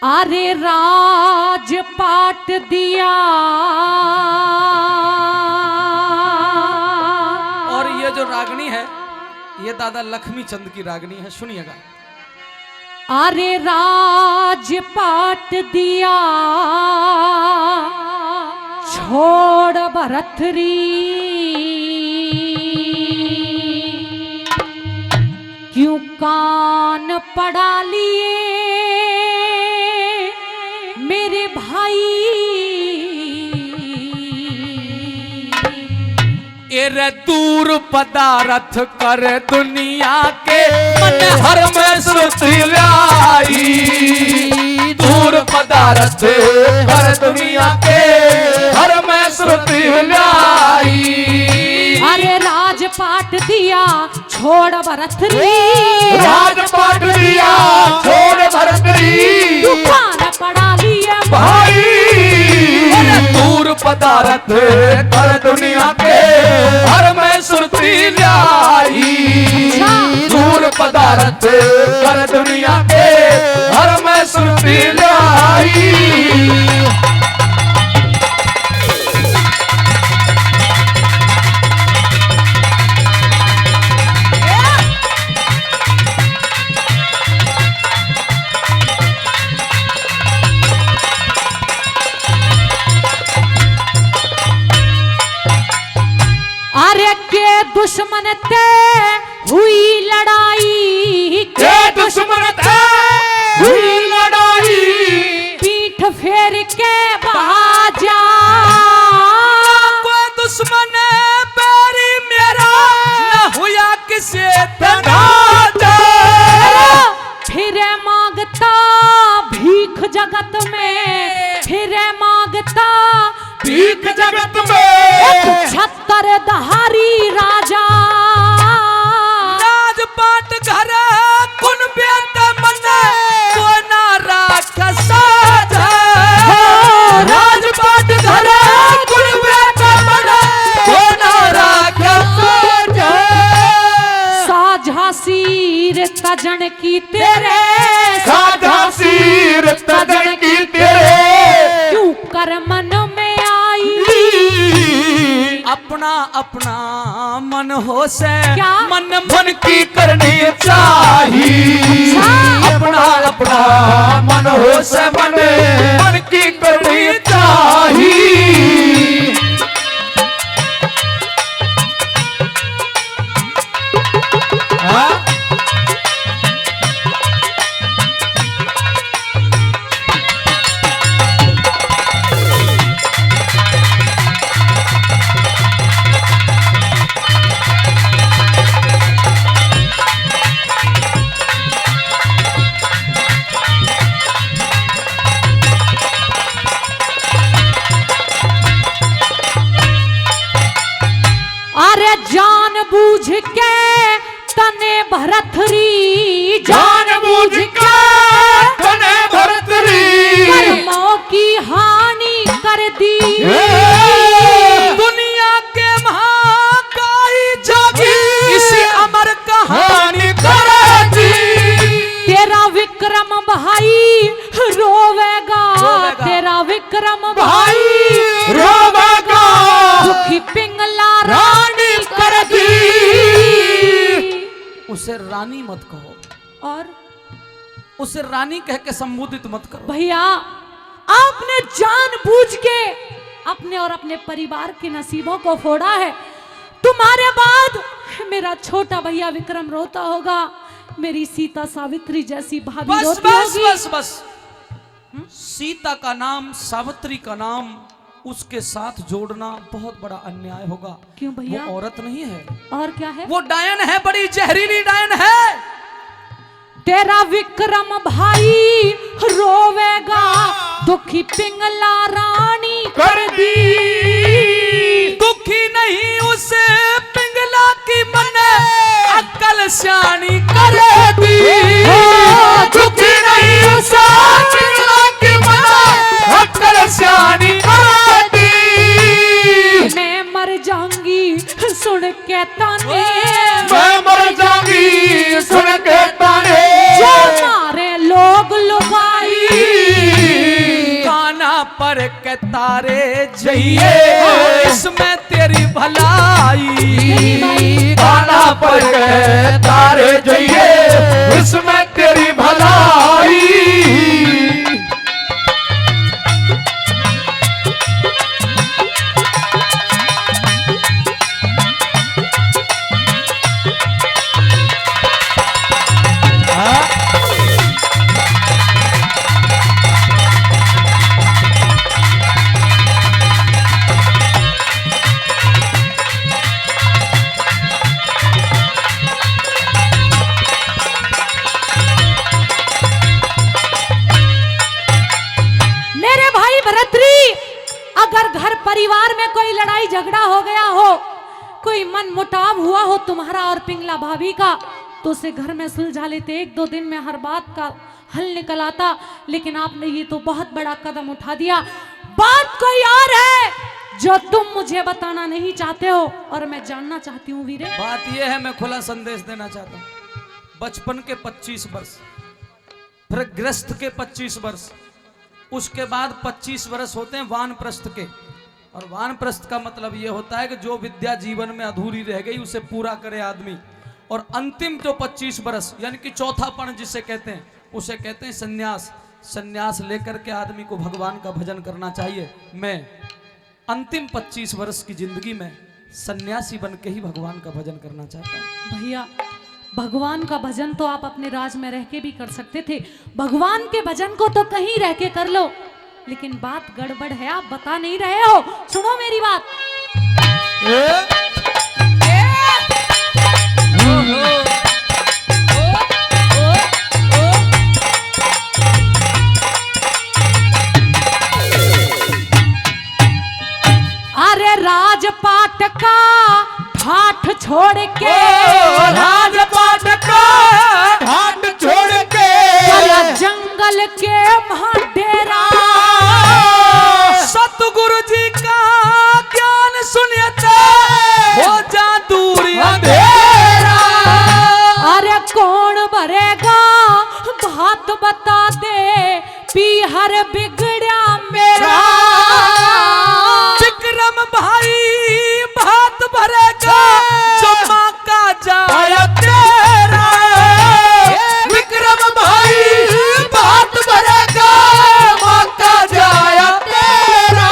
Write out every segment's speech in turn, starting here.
अरे राज पाट दिया। और ये जो रागनी है ये दादा लक्ष्मी चंद की रागनी है, सुनिएगा। अरे राज पाट दिया छोड़ भरथरी, क्यों कान पड़ा लिए मेरे भाई। एरे दूर पदारथ कर दुनिया के मन हर में श्रुति लाई। दूर पदारथ कर दुनिया के हर में श्रुति लाई। अरे राजपाट दिया छोड़ भरथरी, राजपाट दिया छोड़ भरथरी, दुकान पड़ा लिया भाई। दूर पदारथ कर दुनिया के हर में सुरती लाई। दूर पदारथ कर दुनिया के हर में सुरती लाई। अरे के दुश्मन ते हुई लड़ाई, के दुश्मन ते हुई लड़ाई, पीठ फेर के बाजा। कोई दुश्मन पैरी मेरा न हुआ किसे तनाजा। फिर मांगता भीख जगत में, फिर मांगता भीख जगत में। छत्तर दहारी राजा, राजपाट घर कुन बेत मन को ना राख साजा। राजपाट घर कुन बेत मन को ना राख साजा। साझा सीर तजन की तेरे, साझा सीर तजन की तेरे, क्यों कर मन में आई। अपना अपना मन हो से क्या? मन मन की करनी चाहिए। अपना अपना मन हो से मन मन की करनी चाहिए। हाँ? अरे जान बूझ के तने भरथरी, जान बूझ के तने भरथरी, कर्मों की हानि कर दी। दुनिया के महाकाई जागी इसी अमर कहानी कर दी। तेरा विक्रम भाई रोवेगा, तेरा विक्रम भाई रोवेगा, दुखी पिंगला रानी कर दी। उसे रानी मत कहो और उसे रानी कह के संबोधित मत करो। भैया आपने जानबूझ के अपने और अपने परिवार के नसीबों को फोड़ा है। तुम्हारे बाद मेरा छोटा भैया विक्रम रोता होगा, मेरी सीता सावित्री जैसी भाभी बस रोती बस होगी। बस बस सीता का नाम सावित्री का नाम उसके साथ जोड़ना बहुत बड़ा अन्याय होगा। क्यों भैया? वो औरत नहीं है, और क्या है? वो डायन है, बड़ी जहरीली डायन है। तेरा विक्रम भाई रोवेगा, दुखी पिंगला रानी कर दी। दुखी नहीं उसे पिंगला की मन अक्ल शानी कर दी। दुखी नहीं उसे पिंगला की मन अक्ल शानी कर दी। मैं मर जाऊंगी सुन के ताने, मैं मर जाऊंगी सुन के ताने। जो मारे लोग लुगाई। पर के तारे जइए इसमें तेरी भलाई। काना पर के तारे जइए इसमें तेरी भलाई। अगर घर परिवार में कोई लड़ाई झगड़ा हो गया हो, कोई मन मुटाव हुआ हो तुम्हारा और पिंगला भाभी का, तो उसे घर में सुलझा लेते, 1-2 दिन में हर बात का हल निकल आता। लेकिन आपने ये तो बहुत बड़ा कदम उठा दिया। बात कोई और है जो तुम मुझे बताना नहीं चाहते हो और मैं जानना चाहती हूँ वीरे। बात यह है, मैं खुला संदेश देना चाहता हूँ। बचपन के 25 वर्ष, फिर गृहस्थ के 25 वर्ष, उसके बाद 25 वर्ष होते हैं वानप्रस्थ के। और वानप्रस्थ का मतलब यह होता है कि जो विद्या जीवन में अधूरी रह गई उसे पूरा करे आदमी। और अंतिम जो 25 वर्ष यानी कि चौथापन जिसे कहते हैं, उसे कहते हैं सन्यास। सन्यास लेकर के आदमी को भगवान का भजन करना चाहिए। मैं अंतिम 25 वर्ष की जिंदगी में सन्यासी बन के ही भगवान का भजन करना चाहता हूँ। भैया, भगवान का भजन तो आप अपने राज में रह के भी कर सकते थे। भगवान के भजन को तो कहीं रह के कर लो, लेकिन बात गड़बड़ है, आप बता नहीं रहे हो। सुनो मेरी बात। अरे राजपाट का ठाठ छोड़ के, राजपाट का ठाठ छोड़ के, जंगल के महाडेरा, सतगुरु जी का ज्ञान सुनिए हो जा दूर अंधेरा। अरे कौन भरेगा बात बता दे, पीहर बिगड़िया मेरा। विक्रम भाई बात भरेगा जो माँ का जाया तेरा। विक्रम भाई बात भरेगा माँ का जाया तेरा।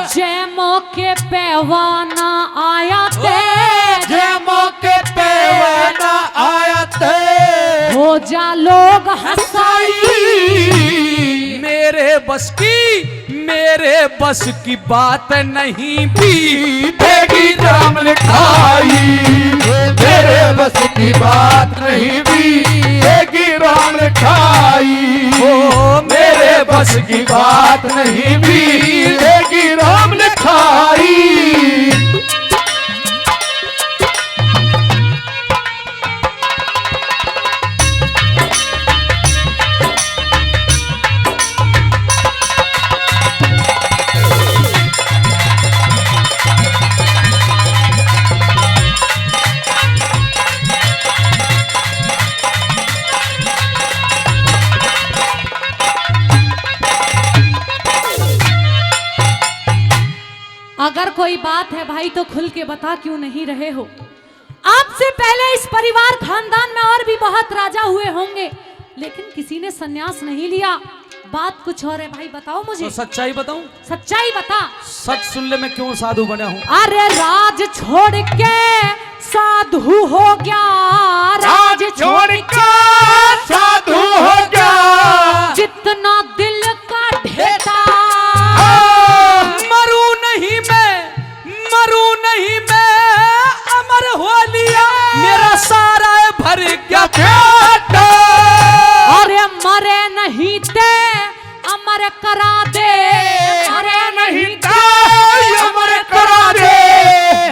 जय मौके पैवाना आया ते, जय मौके पे वना आया थे, हो जा लोग हंसाई। मेरे बस की बात नहीं भी देगी राम लिखाई। मेरे बस की बात नहीं भी देगी राम लिखाई। ओ मेरे बस की बात नहीं भी देगी राम लिखाई। अगर कोई बात है भाई तो खुल के बता क्यों नहीं रहे हो। आपसे पहले इस परिवार खानदान में और भी बहुत राजा हुए होंगे, लेकिन किसी ने सन्यास नहीं लिया। बात कुछ और है भाई, बताओ मुझे। तो सच्चाई बताऊं? सच्चाई बता। सच सुन ले, मैं क्यों साधु बना हूं। अरे राज छोड़ के साधु हो गया, राज छोड़ के साधु हो गया, जितना दिल का ढेता। मरू नहीं मैं अमर हो लिया, मेरा सारा भर गया पेटा। अरे मरे नहीं ते अमर करा दे, अरे नहीं ते अमर करा दे।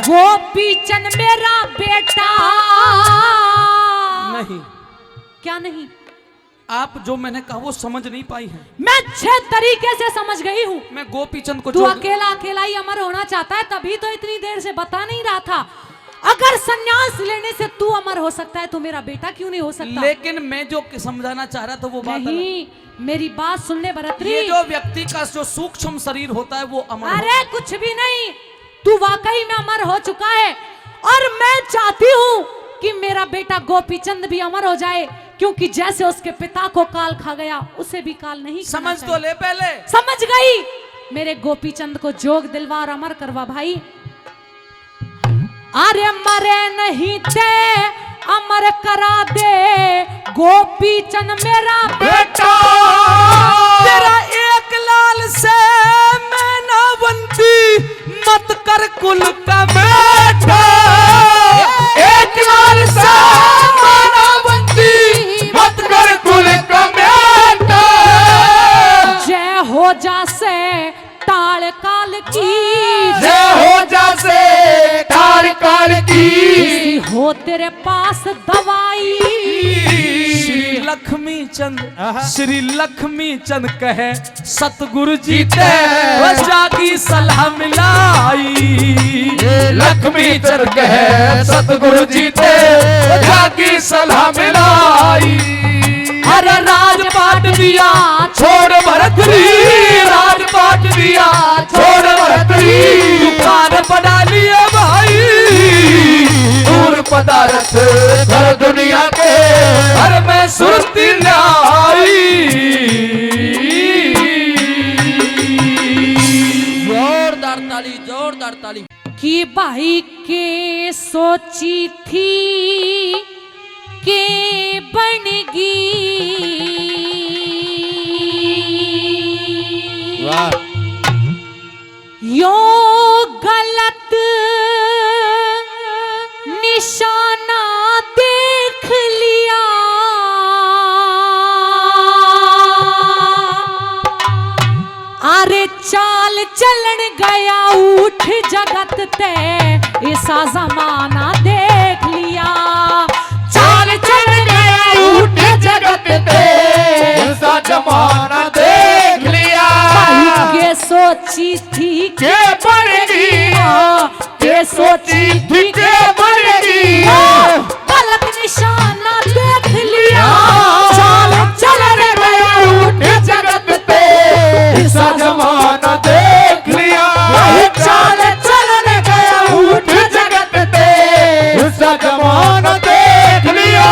गोपी चंद मेरा बेटा। नहीं, क्या नहीं? आप जो मैंने कहा वो समझ नहीं पाई हैं। मैं अच्छे तरीके से समझ गई हूँ। मैं गोपीचंद को तू अकेला अकेला ही अमर होना चाहता है, तभी तो इतनी देर से बता नहीं रहा था। अगर सन्यास लेने से तू अमर हो सकता है तो मेरा बेटा क्यों नहीं हो सकता? लेकिन मैं जो समझाना चाह रहा था वो बात नहीं, मेरी बात सुनने भरतरी। ये जो व्यक्ति का जो सूक्ष्म शरीर होता है वो अमर होता है। अरे कुछ भी नहीं, तू वाकई में अमर हो चुका है और मैं चाहती हूँ कि मेरा बेटा गोपीचंद भी अमर हो जाए, क्योंकि जैसे उसके पिता को काल खा गया उसे भी काल नहीं खाना समझ तो चाहिए। ले पहले। समझ गई। मेरे गोपीचंद को जोग दिलवा और अमर करवा भाई। अरे मरे नहीं ते अमर करा दे गोपीचंद मेरा बेटा, तेरा एक लाल से मैं ना बनती, मत कर कुल का बेटा। एक लाल से मैं ना बनती, मत कर कुल का बेटा। जय हो जासे टाल काल की, जय हो जासे तार काल की, हो तेरे पास दवाई। श्री लक्ष्मी चंद कहे सतगुरु जी ते जागी सलाह मिलाई। लक्ष्मी चंद कहे सतगुरु जी ते जागी सलाह मिलाई। अरे राजपाट दिया छोड़ भरतरी, राजपाट दिया छोड़ भरतरी। दुकान बना लिया भाई, दूर पदार्थ घर दुनिया के घर में सुरती लाई। जोरदार ताली, जोरदार ताली। कि भाई के सोची थी के बनेगी, यो गलत निशाना देख लिया। अरे चाल चलन गया उठ जगत ते, ऐसा जमाना देख लिया। चाल चलन गया उठ जगत ते, ऐसा जमाना देख लिया। के सोची थी के बनेगी, के सोची थी के बनेगी। गलत निशाना देख लिया। चाल चलन गया उठ जगत पे ऐसा जमाना देख लिया। चाल चलन गया उठ जगत पे ऐसा जमाना देख लिया।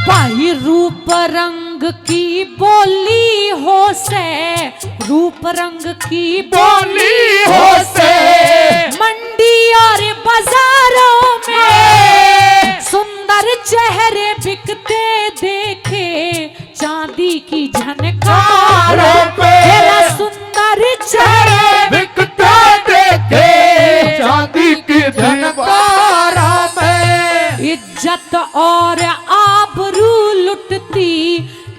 भाई रूप रंग की बोली हो से, रूप रंग की बोली हो से मंडी और बाजारों में सुंदर चेहरे बिकते देखे, चांदी की झनकारों पे तेरा सुंदर चेहरे बिकते देखे, चांदी की झनकारा में। इज्जत और आबरू लुटती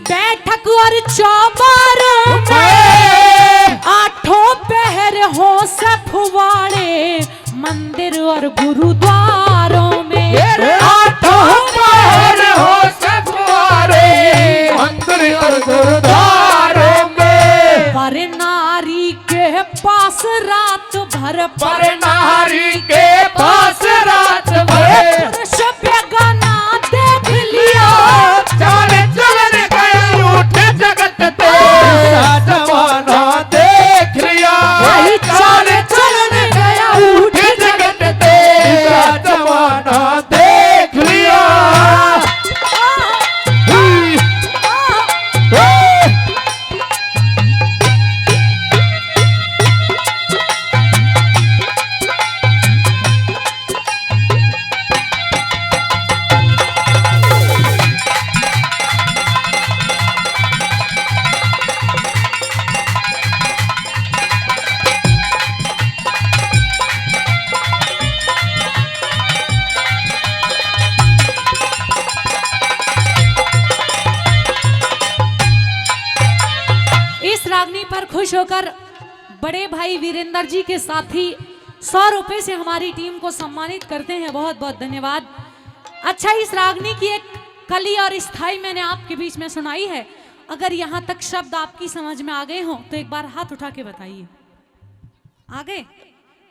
बैठक और चौबारों में। आठों पहर हो सब फुवाड़े मंदिर और गुरुद्वारों में। आठों पहर हो सब फुवारे मंदिर और गुरुद्वारों में। पर नारी के पास रात भर, पर नारी के पास रात भर पुरुष बेगाना देख लिया। चाल चलन गया उठ जगत पे ऐसा जमाना देख लिया। चाल चलन गया उठ जगत पे ऐसा जमाना देख लिया। इस रागनी पर खुश होकर बड़े भाई वीरेंद्र जी के साथी 100 रुपए से हमारी टीम को सम्मानित करते हैं। बहुत बहुत धन्यवाद। अच्छा, इस रागनी की एक कली और स्थाई मैंने आपके बीच में सुनाई है। अगर यहाँ तक शब्द आपकी समझ में आ गए हों तो एक बार हाथ उठा के बताइए। आ गए?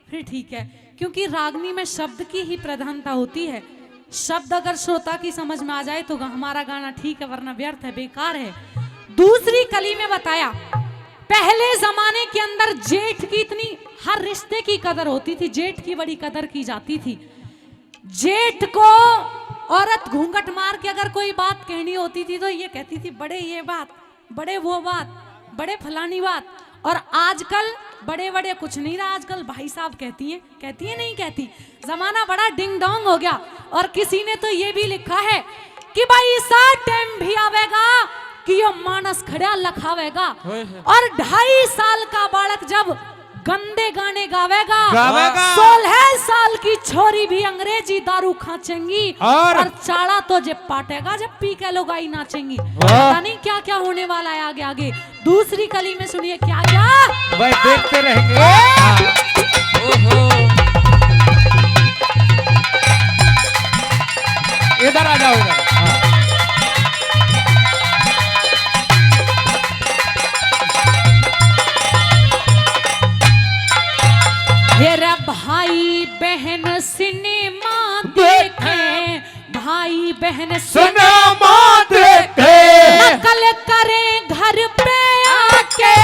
फिर ठीक है, क्योंकि रागनी में शब्द की ही प्रधानता होती है। शब्द अगर श्रोता की समझ में आ जाए तो हमारा गाना ठीक है, वरना व्यर्थ है, बेकार है। दूसरी कली में बताया, पहले जमाने के अंदर जेठ की इतनी हर रिश्ते की कदर होती थी, जेठ की बड़ी कदर की जाती थी। जेठ को औरत घूंघट मार के अगर कोई बात कहनी होती थी तो ये कहती थी बड़े ये बात, बड़े वो बात, बड़े फलानी बात। और आजकल बड़े बड़े कुछ नहीं रहा, आजकल भाई साहब कहती है नहीं कहती। जमाना बड़ा डिंग डोंग हो गया। और किसी ने तो ये भी लिखा है कि भाई सा टाइम भी आवेगा कि यो मानस खड़ा लखावेगा। और 2.5 साल का बालक जब गंदे गाने गावेगा, 16 साल की छोरी भी अंग्रेजी दारू खाचेंगी। और चाड़ा तो जब पाटेगा जब पी के लोग आई नाचेंगी। पता नहीं क्या क्या होने वाला है आगे आगे। दूसरी कली में सुनिए क्या क्या भाई देखते रहेंगे। इधर आ जाओ, इधर। मेरा भाई बहन सिनेमा देखे, भाई बहन सिनेमा देखे, नकल करे घर पे आके,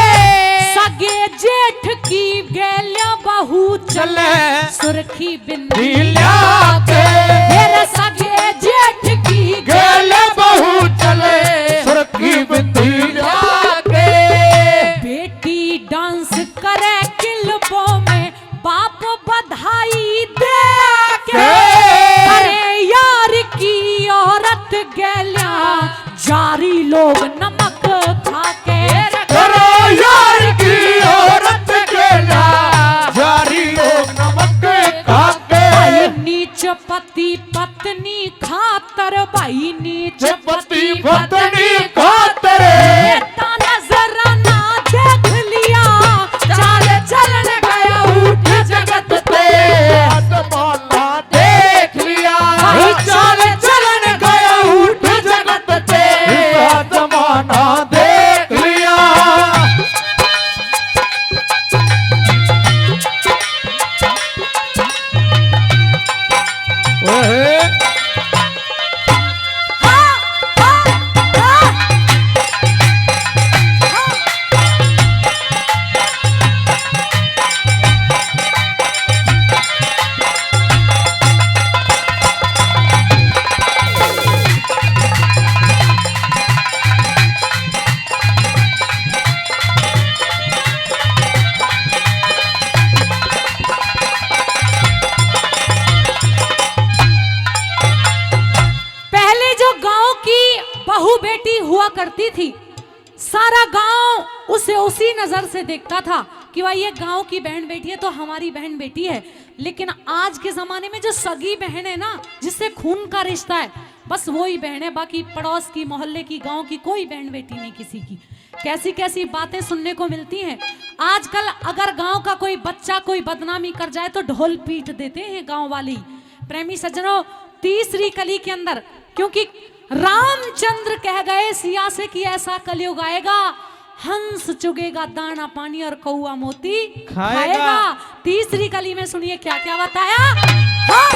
सगे जेठ की गेल्या बहू चले, सुर्खी बिंदी लाके, मेरे सगे जेठ की गेल्या बहू चले, सुर्खी बिंदी लाके। बेटी डांस करे क्लबों में, बाप बधाई दे के, अरे यार की औरत गेल्या, जारी लोग नमक खाके। करो यार की औरत गेल्या, जारी लोग नमक खाके। भाई नीच पति पत्नी खातर, भाई नीच पति पत्नी खातर, बेटा नजर ना देख लिया, चाल चलन गया उठ जगत पे, आसमाना देख लिया, चाल चलन गया उठ जगत पे, आसमाना देख लिया। ओहे बहू बेटी हुआ करती थी, सारा गांव उसे उसी नजर से देखता था कि भाई ये गांव की बहन बेटी है तो हमारी बहन बेटी है। लेकिन आज के जमाने में जो सगी बहन है ना, जिससे खून का रिश्ता है, बस वही बहन है, बाकी पड़ोस की, मोहल्ले की, गांव की कोई बहन बेटी नहीं किसी की। कैसी कैसी बातें सुनने को मिलती हैं आजकल। अगर गांव का कोई बच्चा कोई बदनामी कर जाए तो ढोल पीट देते हैं गांव वाले। प्रेमी सज्जनों, तीसरी कली के अंदर, क्योंकि रामचंद्र कह गए सिया से कि ऐसा कलयुग आएगा, हंस चुगेगा दाना पानी और कौआ मोती खाएगा। तीसरी कली में सुनिए क्या क्या बताया। हाँ?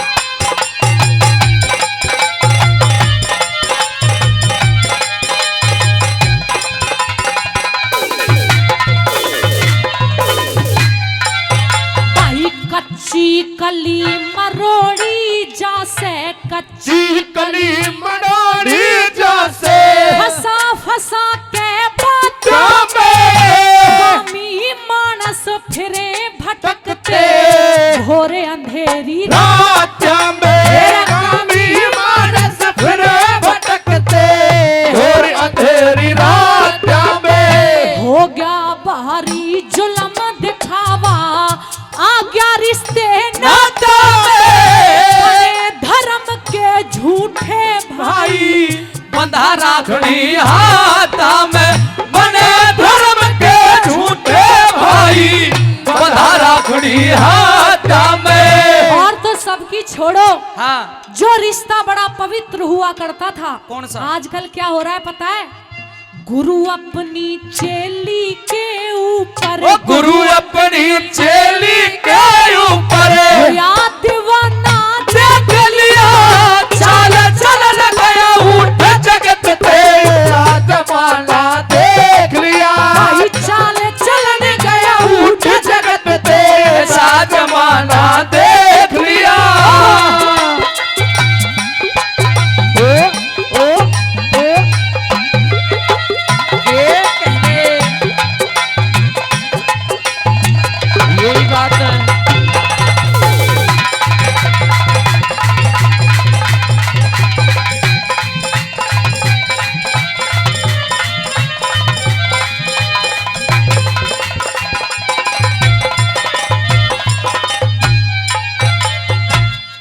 कच्ची कली मरोड़ी जासे, कच्ची कली मरोड़ी जासे, फसा फसा के बातों में मानस फिरे भटकते, घोरे अंधेरी रात में मानस फिरे भटकते, घोरे अंधेरी रात में। हो गया बाहरी जुल्म दिखावा, आ गया रिश्ते नाता में, धर्म के झूठे भाई बंधा राखड़ी हाथा में, बने धर्म के झूठे भाई बंधा राखड़ी हाथा में। और तो सबकी छोड़ो। हाँ, जो रिश्ता बड़ा पवित्र हुआ करता था, कौन सा? आजकल क्या हो रहा है पता है? गुरु अपनी चेली के ऊपर, ओ गुरु अपनी चेली के ऊपर या दीवाना देख लिया, चाल चलन गया उठ जगत तेरा जमाना देख लिया, भाई चाल चलन गया उठ जगत तेरा जमाना देख लिया। यही बात है।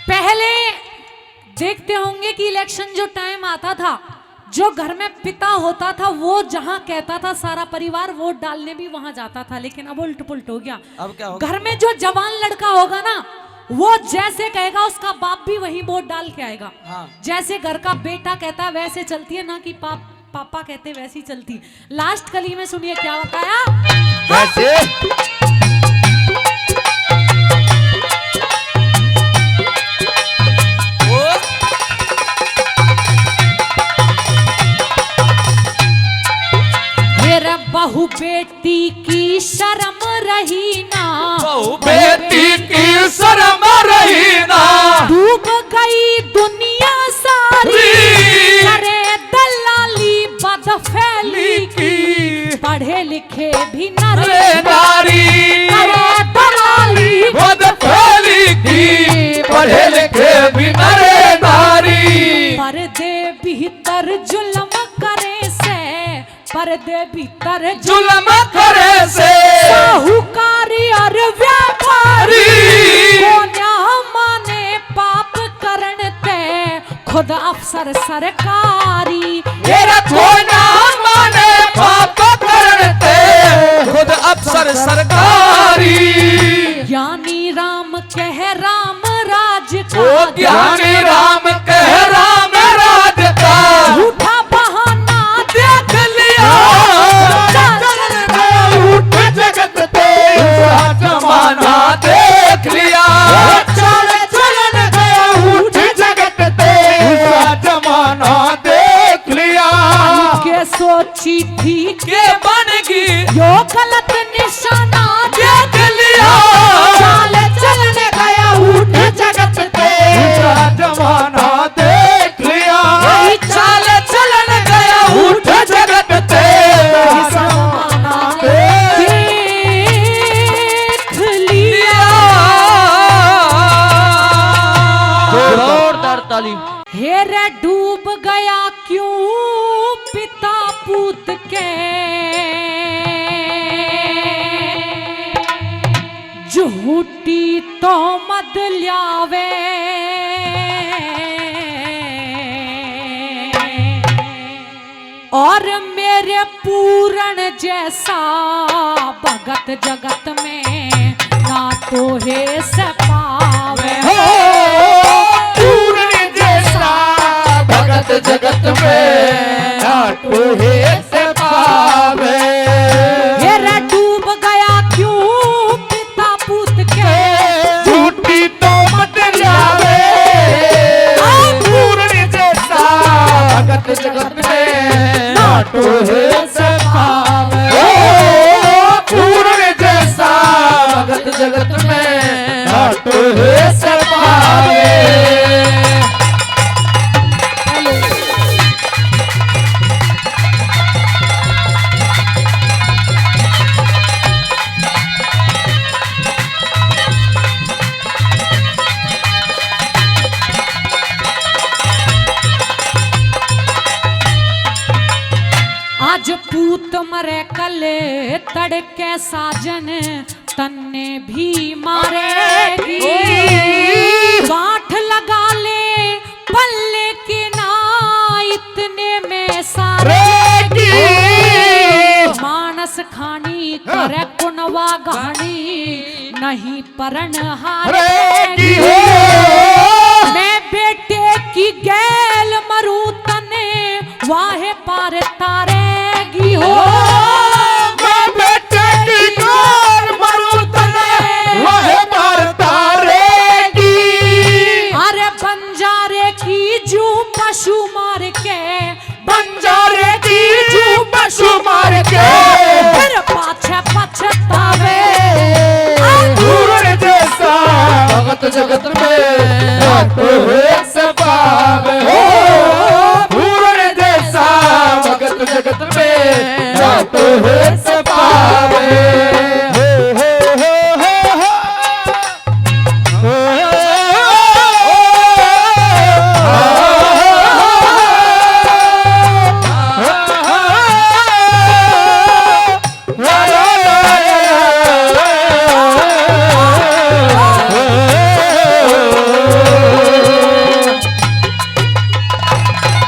पहले देखते होंगे कि इलेक्शन जो टाइम आता था, जो घर में पिता होता था वो जहां कहता था सारा परिवार वोट डालने भी वहां जाता था। लेकिन अब उल्ट पुल्ट हो गया। अब क्या होगा? घर में जो जवान लड़का होगा ना, वो जैसे कहेगा उसका बाप भी वही वोट डाल के आएगा। हाँ। जैसे घर का बेटा कहता है वैसे चलती है, ना कि पापा कहते वैसी चलती। लास्ट कली में सुनिए क्या बताया। कैसे? मेरा बहू बेटी की शर्म रही ना, बहू बेटी की शर्म रही ना, डूब गई दुनिया सारी, करे दलाली बदफैली की, पढ़े लिखे भी नरे नारी करे दलाली बदफैली की, पढ़े लिखे भी नरे नारी, पर्दे भीतर जुल्म करे से, पर्दे भीतर जुल्म करे से, साहूकारी और व्यापारी, कोन्या माने पाप करण ते, खुद अफसर सरकारी, मेरा कोना माने पाप करते, खुद अफसर सरकारी, ज्ञानी राम कह राम राज ओ का, ज्ञानी राम कह राम राज का, झूठा बहाना देख लिया, उठ जगत तेरा जमाना देख लिया, चल चलन गया उठ जगत तेरा जमाना देख लिया, के सोची थी के बन गई यो गलत निशाना देख लिया, चाल चलन गया उठ जगत तेरा जमाना देख लिया, चाल चलन गया उठ जगत तेरा जमाना देख देख लिया। जोरदार ताली। हेरे डूब गया क्यों पिता पूत के, झूठी तो मत ल्यावे, और मेरे पूरण जैसा भगत जगत में ना तो है सपावे। पूर्ण जैसा भगत जगत में नाटो है से पावे, हेरा डूब गया क्यों पिता पूत के, झूठी तो मत जावे, पूर्ण जैसा भगत जगत में नाटो है से पावे, पूर्ण जैसा भगत जगत में नाटो है से पावे। आज पूत मरे कले तड़के साजन तन्ने भी मारेगी, गांठ लगा ले पल्ले के ना इतने में सारेगी, मानस खानी करे कुनवा घानी नहीं परन हारेगी। की गैल मरू तने वाहे पार तारेगी हो। मैं बेटे की गोर मरूं तने वाहे पार तारेगी। अरे बंजारे की जू पशु मार के, बंजारे की जू पशु मार के फिर पाछे पछतावे। पूर्ण जैसा भगत जगत में तो है सबाब हो। पूर्ण जैसा भगत जगत में तो है सबाब।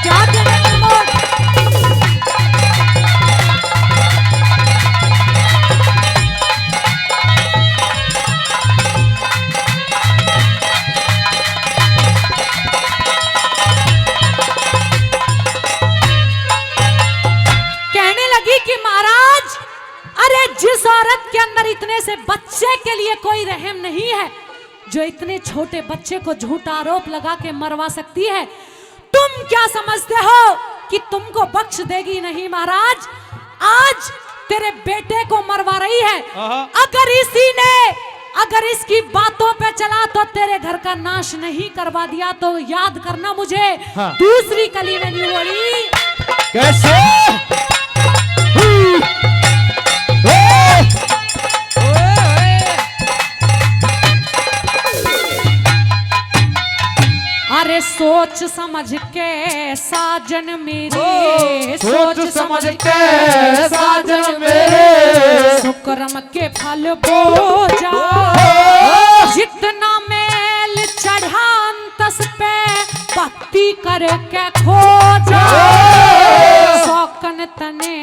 क्या कहने मोर? कहने लगी कि महाराज, अरे जिस औरत के अंदर इतने से बच्चे के लिए कोई रहम नहीं है, जो इतने छोटे बच्चे को झूठा आरोप लगा के मरवा सकती है, तुम क्या समझते हो कि तुमको बख्श देगी? नहीं महाराज, आज तेरे बेटे को मरवा रही है। अगर इसकी बातों पे चला तो तेरे घर का नाश नहीं करवा दिया तो याद करना मुझे। हाँ। दूसरी कली में नहीं बोली। कैसे? अरे सोच समझ के साजन मेरे, सोच समझ के साजन मेरे शुक्रम के फल बोझा। जितना मेल चढ़ा अंतस पे भक्ति करके खोजा। शौकन तने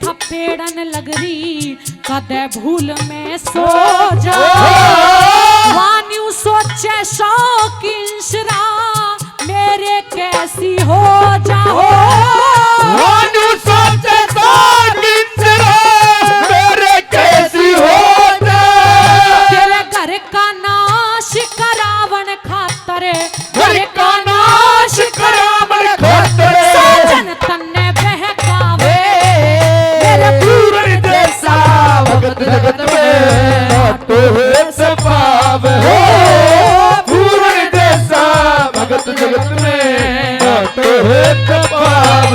थपेड़न लगरी कदे भूल में सो जा। वान्यू सोचे शौकीन शरा मेरे कैसी हो जाओ। वानु सोचे शौकीन शरा मेरे कैसी हो जाओ। तेरे घर का नाश करावन खातर, घर का नाश करावन खातर साजन तन्ने बहकावे। मेरे पूर्ण जैसा भगत जगत में तो है सबाब हो। पूर्ण जैसा भगत जगत में तो है सबाब।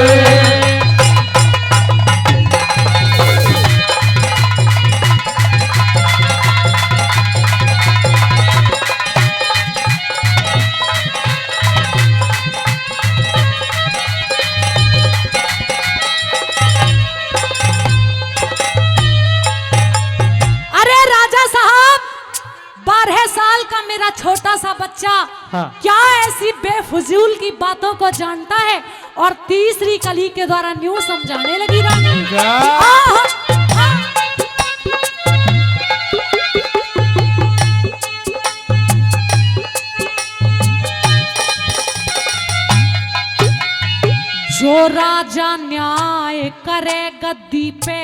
अरे राजा साहब, 12 साल का मेरा छोटा सा बच्चा हाँ। क्या ऐसी बेफजूल की बातों को जानता है? और तीसरी कली के द्वारा न्यू समझाने लगी रानी। क्या? आह! जो राजा न्याय करे गद्दी पे,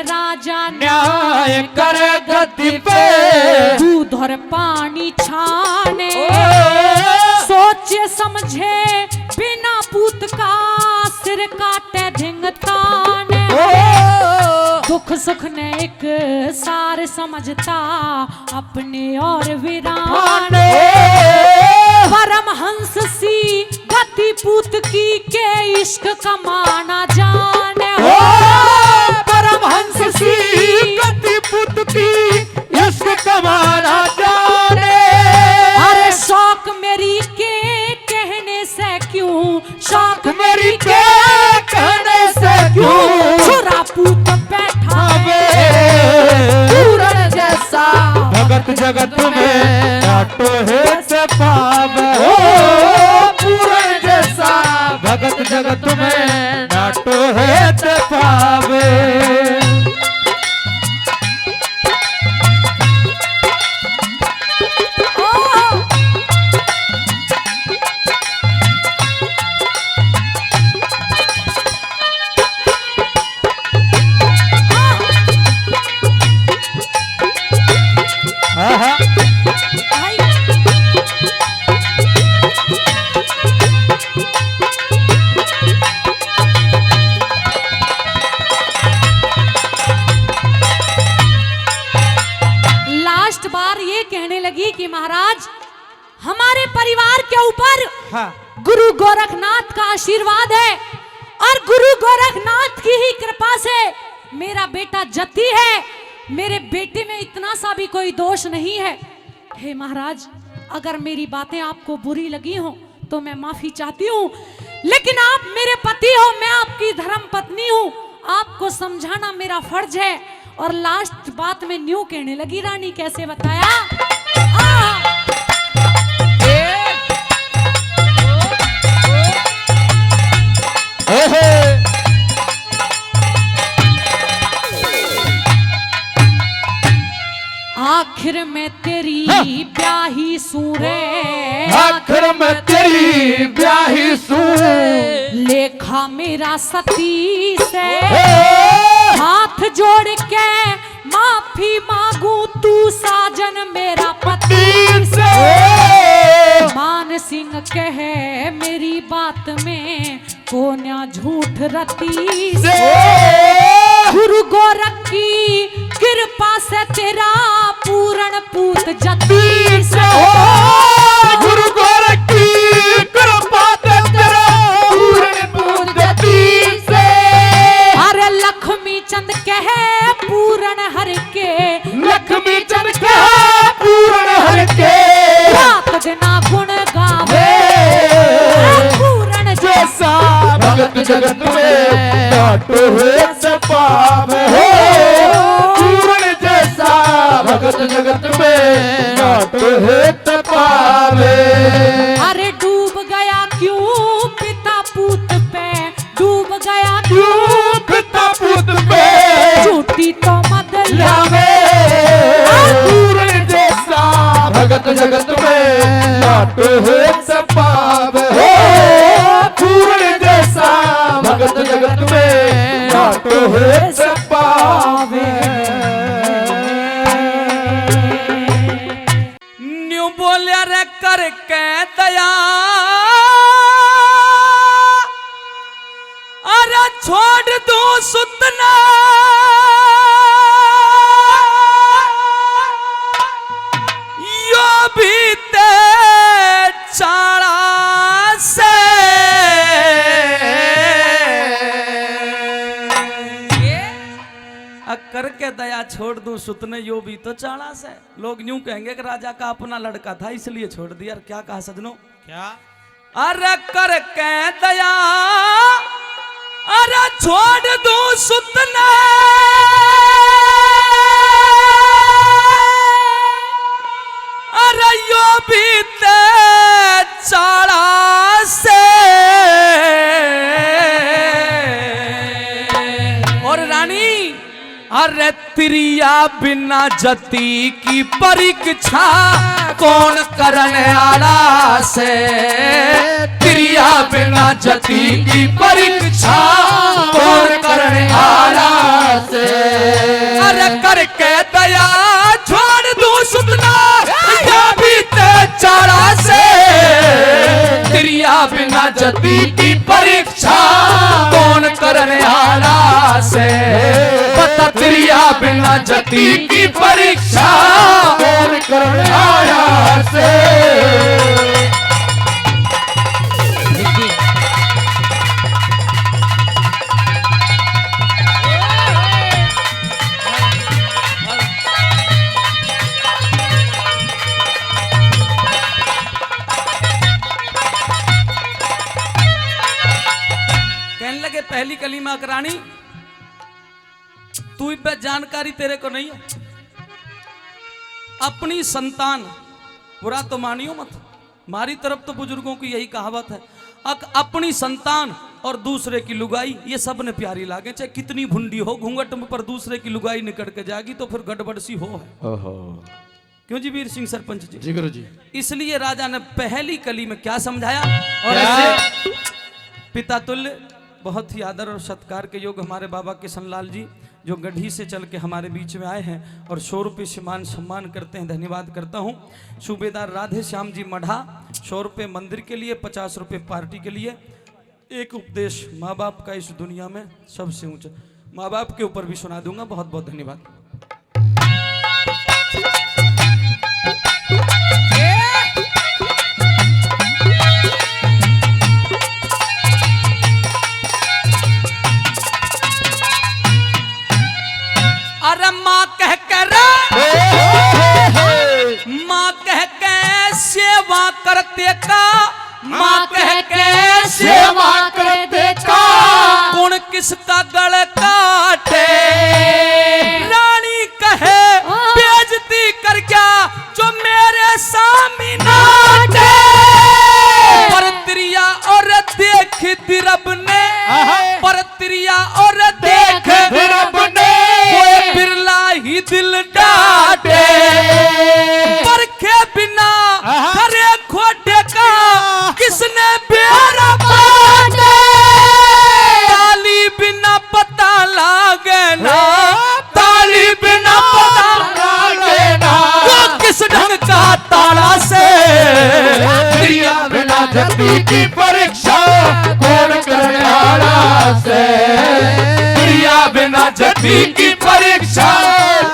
राजा न्याय करे गद्दी पे दूध और पानी छाने। सोचे समझे बिना पूत का सिर काटे धिंगताने। दुख सुख ने एक सार समझता अपने और वीरान। परमहंस सी गति पूत की के इश्क कमाना जाने हो। परमहंस सी गति पुत की इश्क कमाना जाने। अरे शौक मेरी के कहने से क्यों, शौक मेरी के कहने से क्यों छुरा पूत बैठा वे पूरण जैसा भगत जगत में नाटो है से पाव हो। पूर्ण जैसा भगत जगत में नाटो है से पावे। महाराज हमारे परिवार के ऊपर हाँ। गुरु गोरखनाथ का आशीर्वाद है और गुरु गोरखनाथ की ही कृपा से मेरा बेटा जति है। मेरे बेटे में इतना सा भी कोई दोष नहीं है। हे महाराज, अगर मेरी बातें आपको बुरी लगी हो तो मैं माफी चाहती हूँ, लेकिन आप मेरे पति हो, मैं आपकी धर्म पत्नी हूँ, आपको समझाना मेरा फर्ज है। और लास्ट बात में न्यू कहने लगी, रानी कैसे बताया? आखिर में तेरी ब्याही सूरे, आखिर में तेरी ब्याही सूरे, लेखा मेरा सती से हाथ जोड़ के माफी मांगू, तू साजन मेरा पति से। मान सिंह कहे मेरी बात में कोन्या झूठ रती से, गुरु गोरख की कृपा से तेरा पूर्ण पूत जति से। गुरु गोरख की कृपा से तेरा पूर्ण पूत जति से। अरे लक्ष्मी चंद कहे पूर्ण हर के, लक्ष्मी चंद कहे पूर्ण हर के, रात दिना गुण गावे पूर्ण जैसा भगत जगत में काटो है पावे हो। पूर्ण जैसा भगत जगत में काटो है पावे। अरे डूब गया क्यों पिता पूत पे, डूब गया क्यों पिता पुत पे, झूठी तो मत लावे। पूर्ण जैसा भगत जगत में काटो है पावे हो। पूर्ण जैसा भगत जगत में काटो है पावे। न्यू बोलिया रे करके दया, अरे छोड़ दो सुतना, यो भी ते चाड़ा से। करके दया छोड़ दूं सुतने, यो भी तो चाड़ा से। लोग यूं कहेंगे कि राजा का अपना लड़का था इसलिए छोड़ दिया। क्या कहा सजनों? क्या? अरे करके दया, अरे छोड़ दूं सुतने, अरे यो भी ते चाड़ा से। और रानी, अरे त्रिया बिना जति की परीक्षा कौन करने आला से। त्रिया बिना जति की परीक्षा कौन करने आला से। अरे करके दया छोड़ दूं सुतना, या भी ते चारा से। त्रिया बिना जति की परीक्षा कौन करने आला से। बता त्रिया बिना जति की परीक्षा कौन करने आला से। कहने लगे पहली कलीमा करानी, तू पे जानकारी तेरे को नहीं है। अपनी संतान, बुरा तो मानियो मत, हमारी तरफ तो बुजुर्गों की यही कहावत है, अपनी संतान और दूसरे की लुगाई ये सब ने प्यारी लागे। चाहे कितनी भुंडी हो, घूंघट पर दूसरे की लुगाई निकल के जाएगी तो फिर गड़बड़ सी हो है। क्यों जी वीर सिंह सरपंच जी? गुरु जी। इसलिए राजा ने पहली कली में क्या समझाया, और ऐसे पिता तुल्य बहुत ही आदर और सत्कार के योग्य हमारे बाबा किशन लाल जी, जो गढ़ी से चल के हमारे बीच में आए हैं और 100 रुपये से मान सम्मान करते हैं, धन्यवाद करता हूं। सूबेदार राधे श्याम जी मढ़ा 100 रुपये मंदिर के लिए, 50 रुपये पार्टी के लिए। एक उपदेश माँ बाप का इस दुनिया में सबसे ऊंचा, माँ बाप के ऊपर भी सुना दूंगा। बहुत बहुत धन्यवाद। करते का माँ कह के सेवा कर देखा कौन किसका गल काटे रानी कहे बेइज्जती कर क्या जो मेरे सामने नाटे पर त्रिया और देख दिरब ने पर त्रिया और देख रब ने कोई बिरला ही दिल डाटे परखे बिना करे खोटे का किसने बेरा बाटे ताली बिना पता लागे ना ताली बिना पता लागे ना वो किस ढंग का ताला से क्रिया बिना जति की परीक्षा कौन करने वाला से क्रिया बिना जति की परीक्षा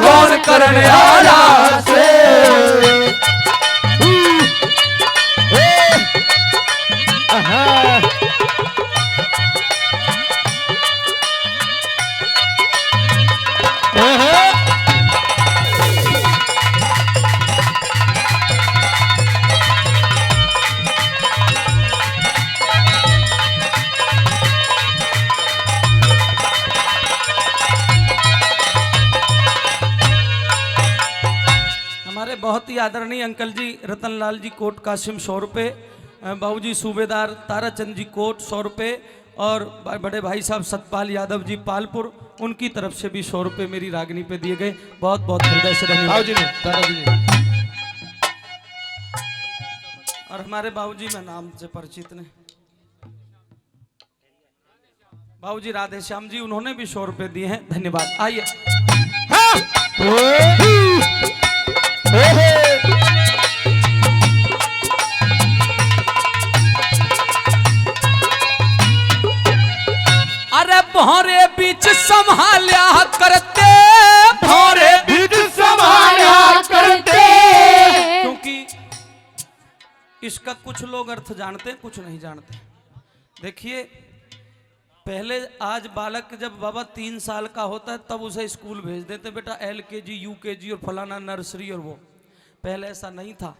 कौन करने वाला से हमारे बहुत ही आदरणीय अंकल जी रतनलाल जी कोट कासिम 100 रुपये, बाबूजी सूबेदार ताराचंद जी कोट 100 रुपये और बड़े भाई साहब सतपाल यादव जी पालपुर उनकी तरफ से भी 100 रुपये मेरी रागनी पे दिए गए। बहुत बहुत हृदय से धन्यवाद। और हमारे बाबूजी में नाम से परिचित ने बाबूजी राधे श्याम जी, उन्होंने भी 100 रुपये दिए हैं। धन्यवाद। आइए अरे भौरे बीच संभाल्या करते भौरे बीच संभाला करते क्योंकि इसका कुछ लोग अर्थ जानते हैं, कुछ नहीं जानते। देखिए पहले आज बालक जब बाबा 3 साल का होता है तब उसे स्कूल भेज देते, बेटा LKG UKG और फलाना नर्सरी और वो। पहले ऐसा नहीं था।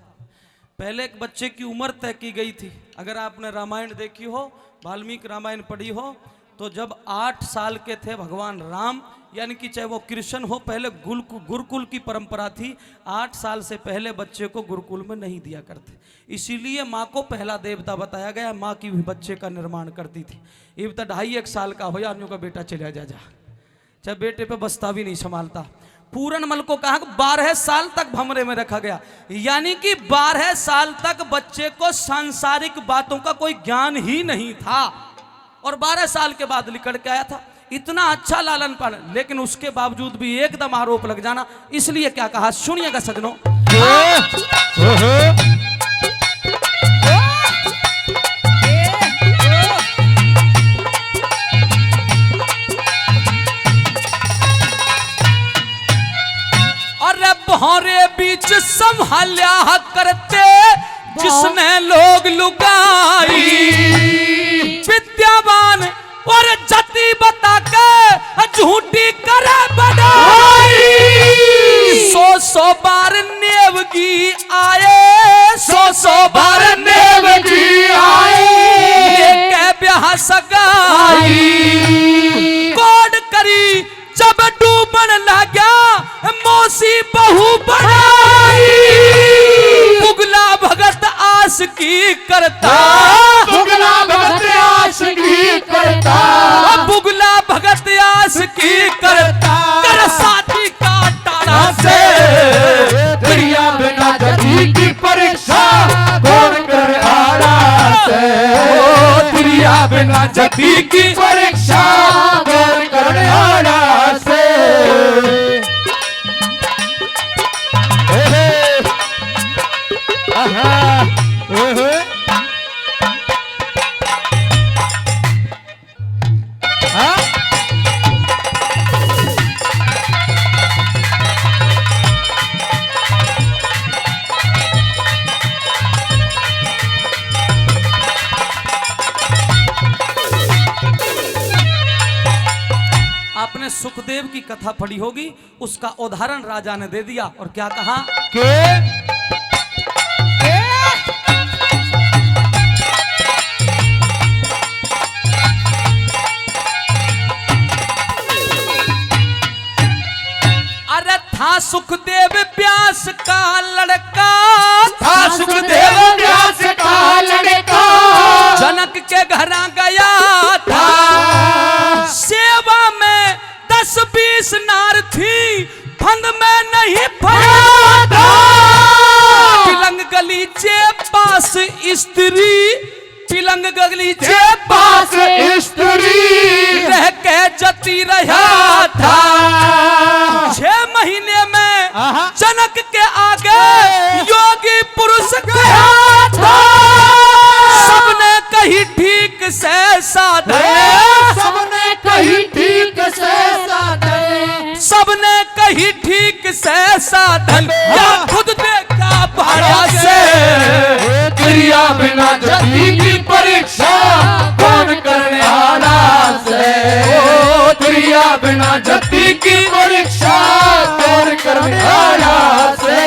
पहले एक बच्चे की उम्र तय की गई थी। अगर आपने रामायण देखी हो, वाल्मीकि रामायण पढ़ी हो, तो जब 8 साल के थे भगवान राम, यानी कि चाहे वो कृष्ण हो, पहले गुरुकुल की परंपरा थी। 8 साल से पहले बच्चे को गुरुकुल में नहीं दिया करते, इसीलिए माँ को पहला देवता बताया गया। माँ की भी बच्चे का निर्माण करती थी। इब तक 2.5-1 साल का हो यानियों का बेटा चला जा चाहे बेटे पे बस्ता भी नहीं संभालता। पूरनमल को कहा 12 साल तक भमरे में रखा गया, यानी कि 12 साल तक बच्चे को सांसारिक बातों का कोई ज्ञान ही नहीं था और 12 साल के बाद निकल के आया था। इतना अच्छा लालन पालन, लेकिन उसके बावजूद भी एकदम आरोप लग जाना। इसलिए क्या कहा, सुनिएगा सजनों। अरे भौरे बीच संभाल्या करते जिसने लोग लुगाई, विद्यावान और जति बता के झूठी करे बढ़ाई। 100 बार नेवगी आए, 100 बार नेवगी आए, लेके ब्याह सगाई। कोड करी जब डूबन लगा मौसी बहू बनाई। बुगला भगत आस की करता, बुगला भगत आस की करता, बुगला भगत आस की करता, कर साथी का टाड़ा से क्रिया बिना जति की परीक्षा कौन करे आला से क्रिया बिना जति की परीक्षा कौन करे आला से। आपने सुखदेव की कथा पढ़ी होगी, उसका उदाहरण राजा ने दे दिया और क्या कहा के सुखदेव व्यास का लड़का था सुखदेव व्यास का लड़का जनक के घर गया था सेवा में 10-20 नार थी फंद में नहीं पड़ा था पिलंग गलीचे पास स्त्री पिलंग गलीचे पास स्त्री रह के जती रहा था 6 महीने में जनक के आगे योगी पुरुष गया था सबने कही ठीक से साधन सबने कही ठीक से साधन सबने कही ठीक से साधन या खुद देखा भाड़ा से क्रिया बिना जति की परीक्षा कौन करने आना से क्रिया बिना जति की परीक्षा कौन करने आना से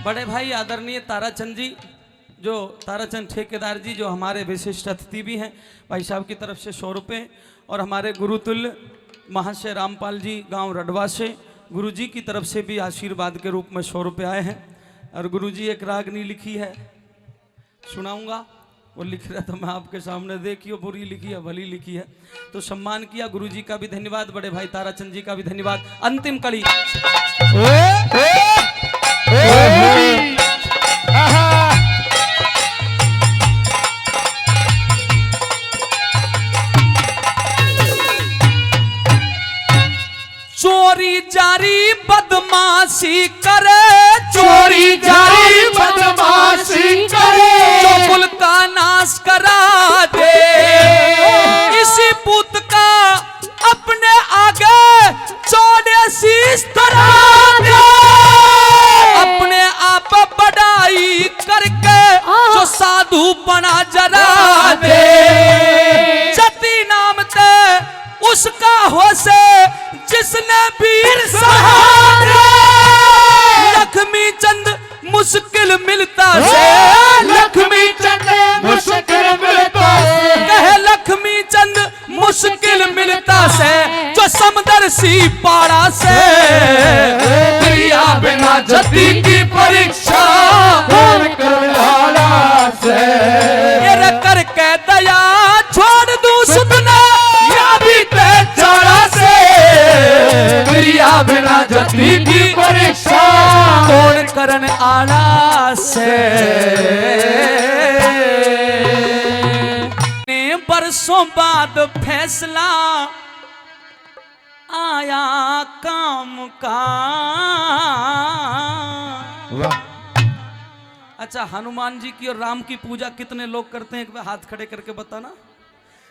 बड़े भाई आदरणीय ताराचंद जी जो ताराचंद ठेकेदार जी जो हमारे विशिष्ट अतिथि भी हैं भाई साहब की तरफ से 100 रुपये और हमारे गुरुतुल्य महाशय रामपाल जी गांव रडवा से गुरु जी की तरफ से भी आशीर्वाद के रूप में 100 रुपये आए हैं और गुरु जी एक रागनी लिखी है सुनाऊंगा वो लिख रहा था मैं आपके सामने देखियो बुरी लिखी है भली लिखी है तो सम्मान किया गुरु जी का भी धन्यवाद बड़े भाई ताराचंद जी का भी धन्यवाद अंतिम कड़ी चोरी जारी बदमाशी करे चोरी जारी बदमाशी करे जो कुल का नाश करा दे इसी पुत का अपने आगे चौड़े शीश धरा दे अपने आप बढ़ाई करके जो साधु बना जरा दे जति नाम ते उसका हो से जिसने वीर सहारे लक्ष्मी चंद मुश्किल मिलता से लक्ष्मी चंद मुश्किल मिलता से कहे लक्ष्मी चंद मुश्किल मिलता से जो समदर्शी पाड़ा से क्रिया बिना जति की परीक्षा कौन करवाला से ये करके दया छोड़ दूं सुतना या भी ते चढ़ा से क्रिया बिना जति की परीक्षा कौन करन आला से ने बरसों बाद फैसला आया काम का अच्छा हनुमान जी की और राम की पूजा कितने लोग करते हैं एक बार हाथ खड़े करके बताना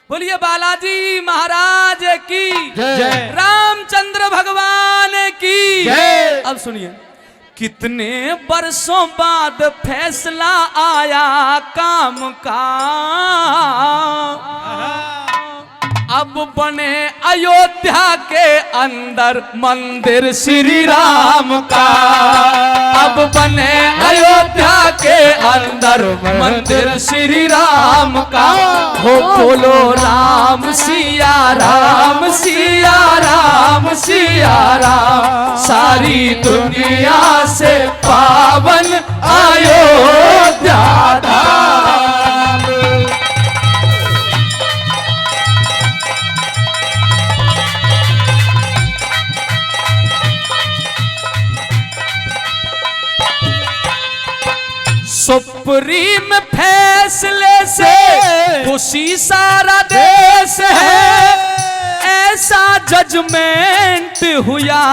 बोलिए बालाजी महाराज की जय रामचंद्र भगवान की जय अब सुनिए कितने बरसों बाद फैसला आया काम का अब बने अयोध्या के अंदर मंदिर श्री राम का अब बने अयोध्या के अंदर मंदिर श्री राम का हो बोलो राम सिया राम सिया राम सिया राम सारी दुनिया से पावन अयोध्या धाम सुप्रीम फैसले से खुशी सारा देश है ऐसा जजमेंट हुआ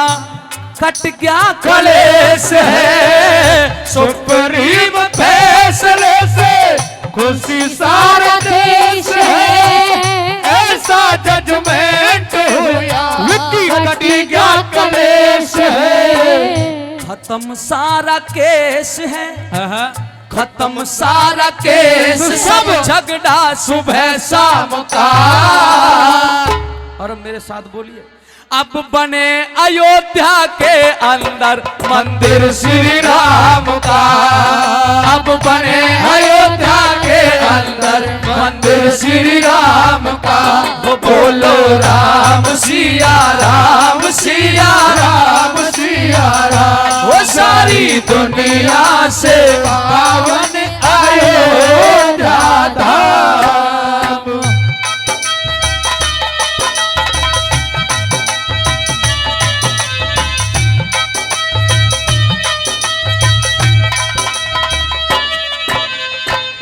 कट गया कलेश है, सुप्रीम फैसले से खुशी सारा देश है, ऐसा जजमेंट हुआ कट गया कलेश है। खत्म सारा केस है, खत्म सारा केस, सब झगड़ा सुबह शाम का। और अब मेरे साथ बोलिए, अब बने अयोध्या के अंदर मंदिर श्री राम का, अब बने अयोध्या के अंदर मंदिर श्री राम का। वो बोलो राम सिया राम सिया राम सिया राम, वो सारी दुनिया से पावन अयोध्या धाम।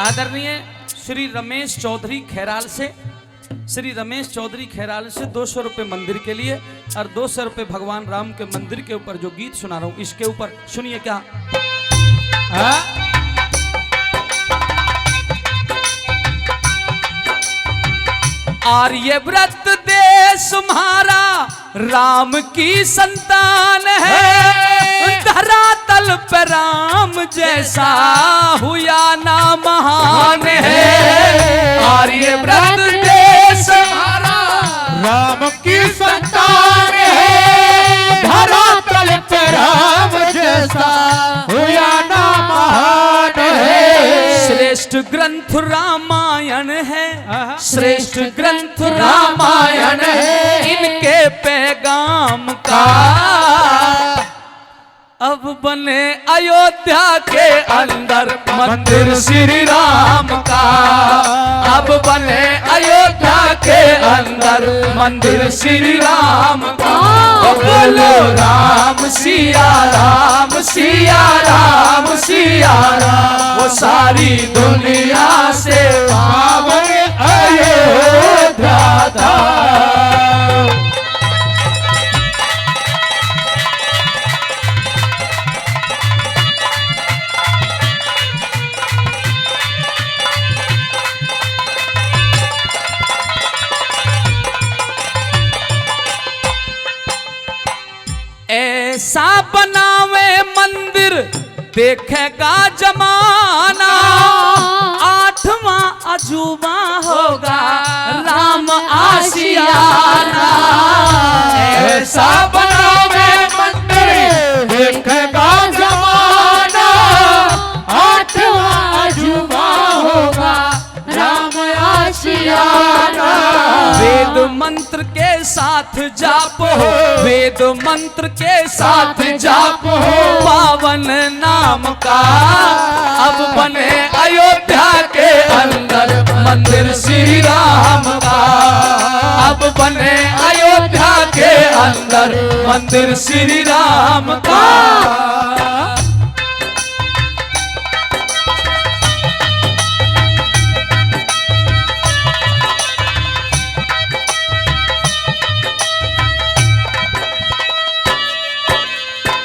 आदरणीय श्री रमेश चौधरी खैराल से, श्री रमेश चौधरी खैराल से 200 रुपये मंदिर के लिए और 200 रुपये भगवान राम के मंदिर के ऊपर जो गीत सुना रहा हूं इसके ऊपर सुनिए क्या। आर्यव्रत देश तुम्हारा राम की संतान है, धरातल पे राम जैसा हुआ ना महान है। आर्यव्रत देश हमारा राम की संतान है, धरातल पे राम जैसा हुआ ना महान है। श्रेष्ठ ग्रंथ रामायण है, श्रेष्ठ ग्रंथ रामायण है, इनके पैगाम का। अब बने अयोध्या के अंदर मंदिर श्री राम का, अब बने अयोध्या के अंदर मंदिर श्री राम का। बोलो राम सिया राम सिया राम सिया राम, वो सारी दुनिया से पावन अयोध्या धाम। ऐसा बनावे मंदिर देखेगा जमाना, 8वां अजूबा होगा राम आशियाना। ऐसा बनावे मंदिर देखेगा जमाना, 8वां अजूबा होगा राम आशियाना। वेद मंत्र के साथ जाप हो, वेद मंत्र के साथ जाप हो पावन नाम का। अब बने अयोध्या के अंदर मंदिर श्री राम का, अब बने अयोध्या के अंदर मंदिर श्री राम का।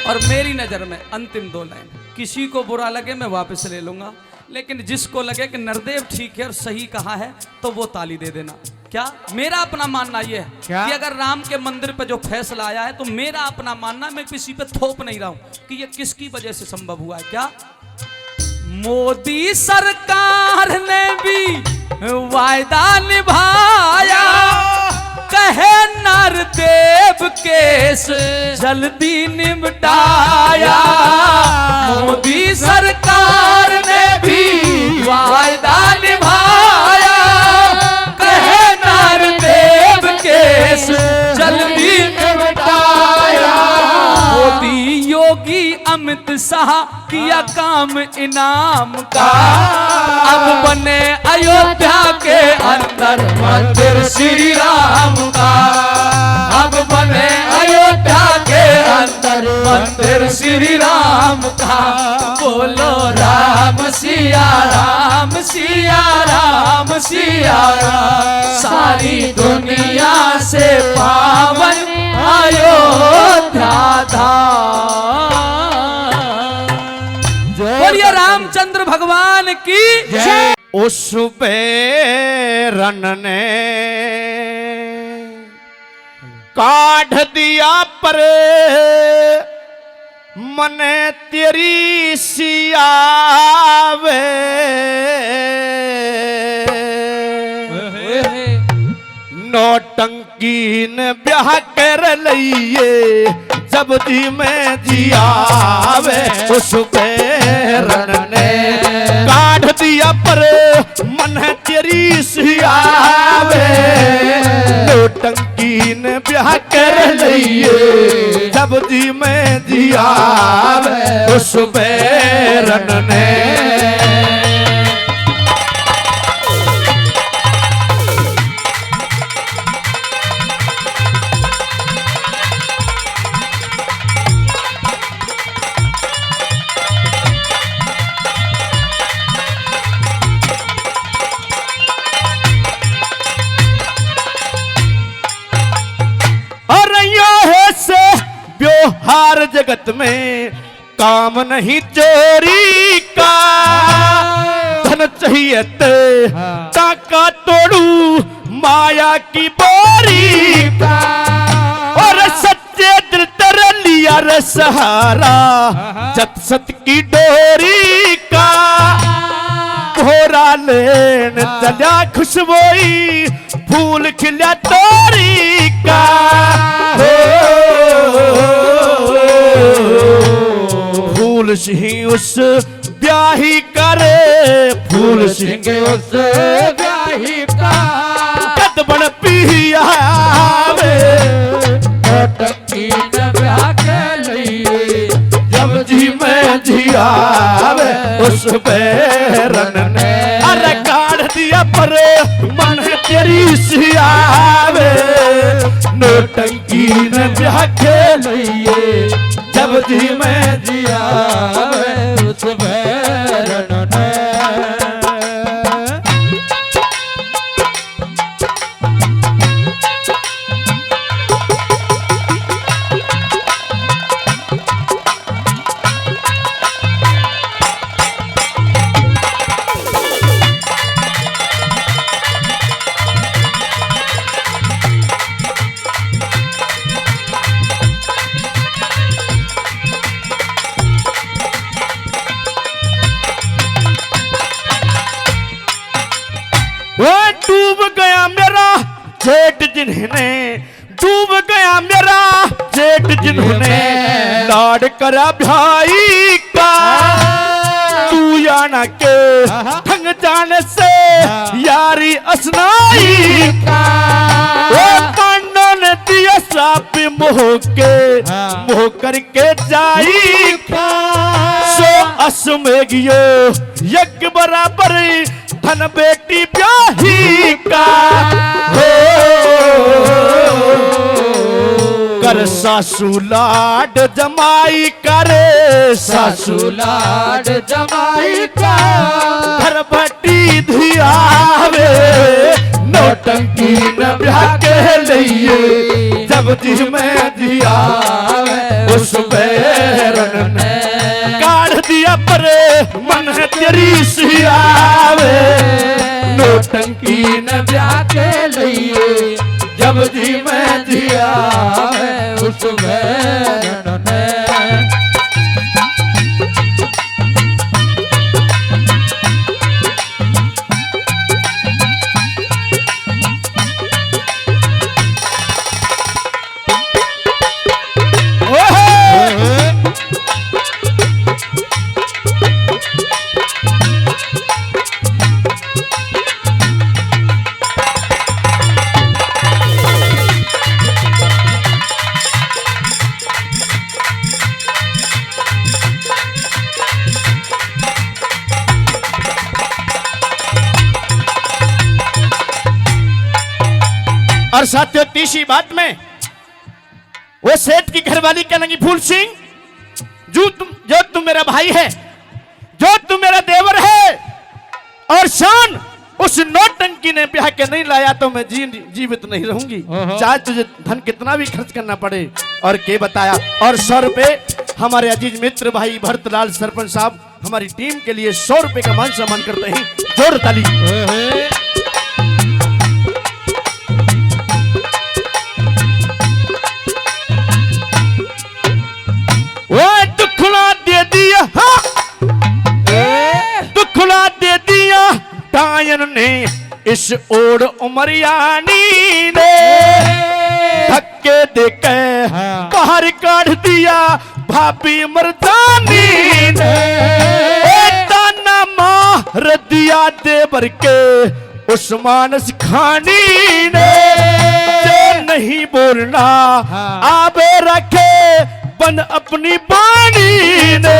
और मेरी नजर में अंतिम 2 लाइन, किसी को बुरा लगे मैं वापस ले लूंगा, लेकिन जिसको लगे कि नरदेव ठीक है और सही कहा है तो वो ताली दे देना। क्या मेरा अपना मानना ये है कि अगर राम के मंदिर पे जो फैसला आया है तो मेरा अपना मानना, मैं किसी पे थोप नहीं रहा हूं कि ये किसकी वजह से संभव हुआ है। क्या मोदी सरकार ने भी वायदा निभाया, कहे नरदेव केस जल्दी निपटाया। मोदी सरकार ने भी वायदा निभाया, कहे नरदेव केस जल्दी निपटाया। मोदी योगी अमित शाह किया काम इनाम का, अब बने अयोध्या के अंदर मंदिर श्री राम का, अब बने अयोध्या के अंदर मंदिर श्री राम का। बोलो राम सिया राम सिया राम सिया राम, सारी दुनिया से पावन अयोध्या धाम। भगवान की जय। उस बैरन ने काढ़ दिया पर मने तेरी सियावे नौटंकी ने ब्याह कर लइए जब जी में जियावे उस बैरन ने काढ़ दिया पर मन है तेरी सियावे नौटंकी ने ब्याह कर लइए जब जी में जियावे उस बैरन ने व्यवहार जगत में काम नहीं चोरी का धन चाहिए ताका तोड़ू माया की बोरी का और सच्चे दिल तर लिया रे सहारा सत सत की डोरी का भोरा लेन चला खुशबोई फूल खिला तोरी का फूल सिंह उस ब्याही करे फूल सिंह उस ब्याही का कदबन पियावे नौटंकी ने ब्याह के लिए जब जी में जियावे उस बैरन ने अरे काढ़ दिया पर मन तेरी सियावे नौटंकी ने ब्याह के लिए जब जी में जियावे उस बैरन ने डूब गया मेरा जेठ जिन्होंने डूब गया मेरा जेठ जिन्होंने लाड करा भाई का तू याना के ठंग जाने से यारी असनाई का वो कांडों ने दिया साप मोह के मोह करके जाई का सो असमेगियो यज्ञ बराबर धन बेटी ब्याही का हो कर सासू लाड जमाई करे सासू लाड जमाई का घर भट्टी धियावे नौटंकी न ब्याह के लिए जब जी में जियावे उस बैरन ने काढ़ दिया पर मन है तेरी सियावे नौटंकी न ब्याह के लिए जब जी में जियावे उस बैरन ने और साथियों तीसरी बात में वो सेठ की घरवाली क्या लगी फूल सिंह जो तुम मेरा भाई है, जो तुम मेरा देवर है, और शान उस नौटंकी ने ब्याह के नहीं लाया तो मैं जीवित नहीं रहूंगी, चाहे तुझे धन कितना भी खर्च करना पड़े। और के बताया। और 100 रुपए हमारे अजीज मित्र भाई भरतलाल सरपंच साहब हमारी टीम के लिए 100 रुपए का मान सम्मान करते हैं। जोर ताली। वो दुखड़ा दे दिया, दुखड़ा दे दिया टायन ने इस ओर उमरियानी ने, धक्के देके बाहर काढ़ दिया भाभी मर्दानी ने, ताना मार दिया देवर के उस्मान सिखानी ने, जो नहीं बोलना आबे रखे बंद अपनी बाणी ने,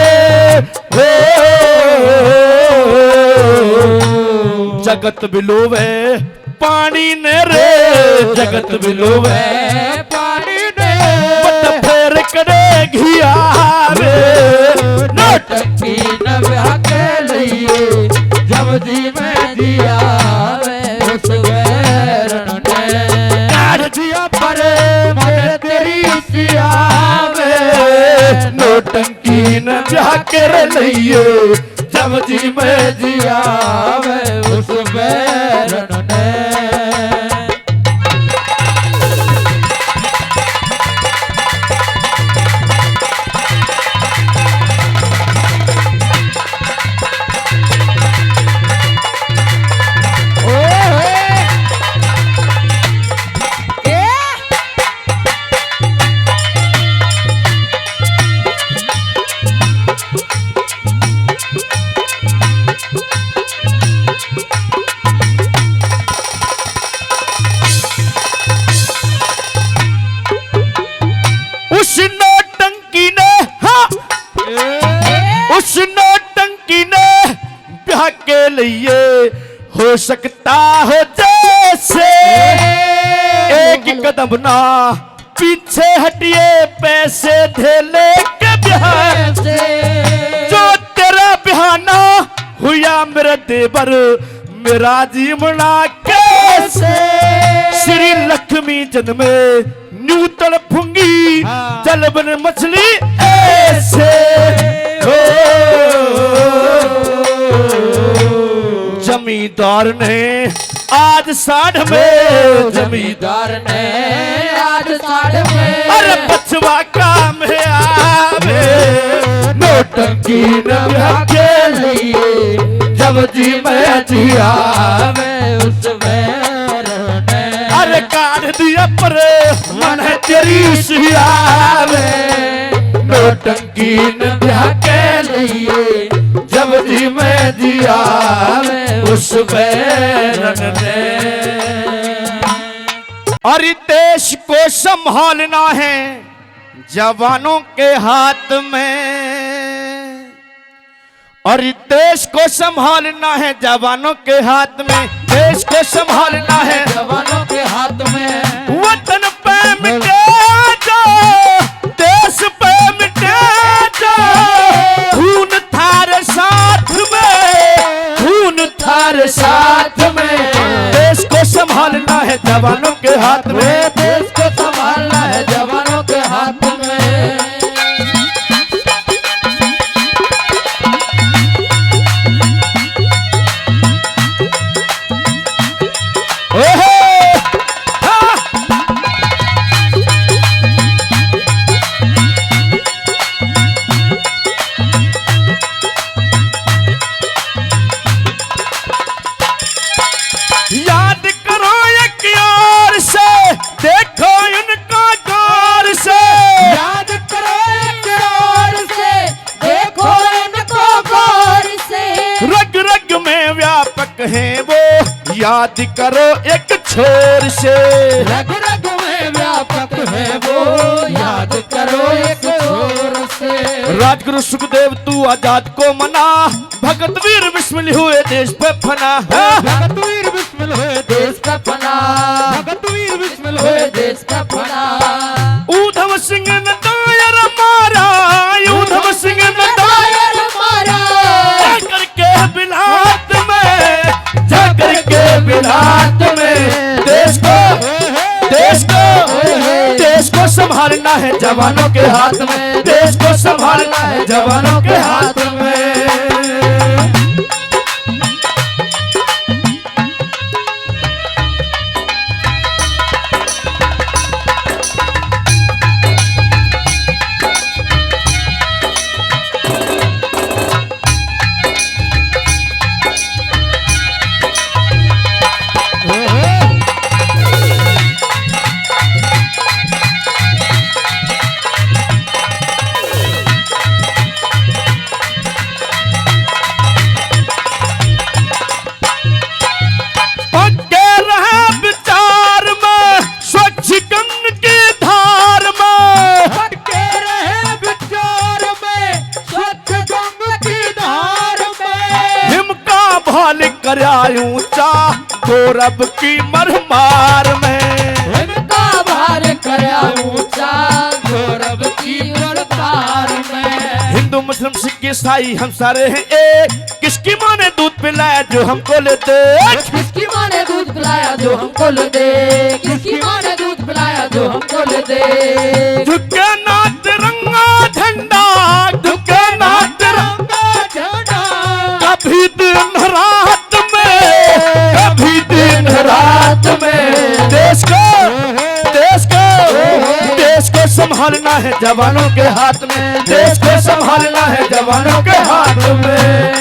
जगत बिलोवे पानी ने रे, जगत बिलोवे पानी ने, बट फेर करे घिया रे, नौटंकी न ब्याह के लिए जब जी में दिया उस वैरण ने, काढ़ दिया पर मन तेरी सिया नौटंकी न ब्याह कर लइए जब जी में दिया उस वैरण ने। उस नौटंकी ने, हाँ उस नौटंकी ने ब्याह के लिए हो सकता हो जैसे, एक कदम ना पीछे हटिए पैसे धेले के ब्याह से, जो तेरा बहाना हुआ मेरा देवर मेरा जीवना कैसे, श्री लक्ष्मी जन्मे न्यूतल फुंगी जलबन मछली ऐसे, जमींदार ने आज साढ़ में, जमींदार ने आज साढ़ में, अरे बचवा काम है आवे, नौटंकी न ब्याह के लिए जब जी में जिया उस वैरण ने, अरे काढ़ दिया पर मन है तेरी सियावे, नौटंकी न ब्याह के लिए जब जी में दिया उस वैरण ने। और देश को संभालना है जवानों के हाथ में, और देश को संभालना है जवानों के हाथ में, देश को संभालना है जवानों के हाथ में, वतन पे मिटे जो देश पे मिटे जो, खून थारे साथ में, खून थारे साथ में, देश को संभालना है जवानों के हाथ में, देश को संभालना है जवानों के हाथ में। याद करो एक यार से, देखो इनको गौर से, याद करो एक और से, देखो इनको गौर से, रग रग में व्यापक हैं वो, याद करो एक छोर से, रग रग में व्यापक है वो, याद करो एक छोर से, राजगुरु सुखदेव तू आजाद को मना, भगत वीर बिस्मिल हुए देश पे फना, भगत वीर बिस्मिल हुए देश का फना, भगत वीर बिस्मिल हुए देश का फना, ऊधम सिंह ने दायर मारा, ऊधम सिंह ने दायर मारा, जाकर के बिलात में, जाकर के बिलात में, देश को देश को संभालना है जवानों के हाथ में, देश को संभालना है जवानों के हाथ में। रब की मरमार में। इनका भार करया ऊंचा जो रब की दरबार में। हिंदू मुस्लिम सिख ईसाई हम सारे हैं एक, किसकी माँ ने दूध पिलाया जो हमको ले दे, किसकी माँ ने दूध पिलाया जो हमको ले दे, किसकी माँ ने दूध पिलाया जो हमको ले दे। झुके ना तिरंगा झंडा, झुके ना तिरंगा झंडा, कभी दिन रात में, कभी दिन रात में। देश को संभालना है जवानों के हाथ में, देश को संभालना है जवानों के हाथ में।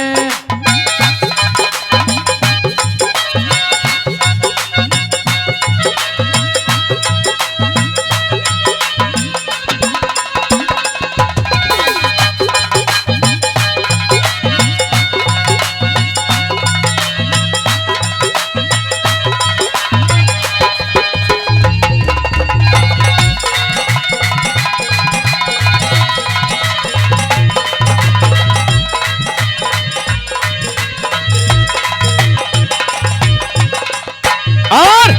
और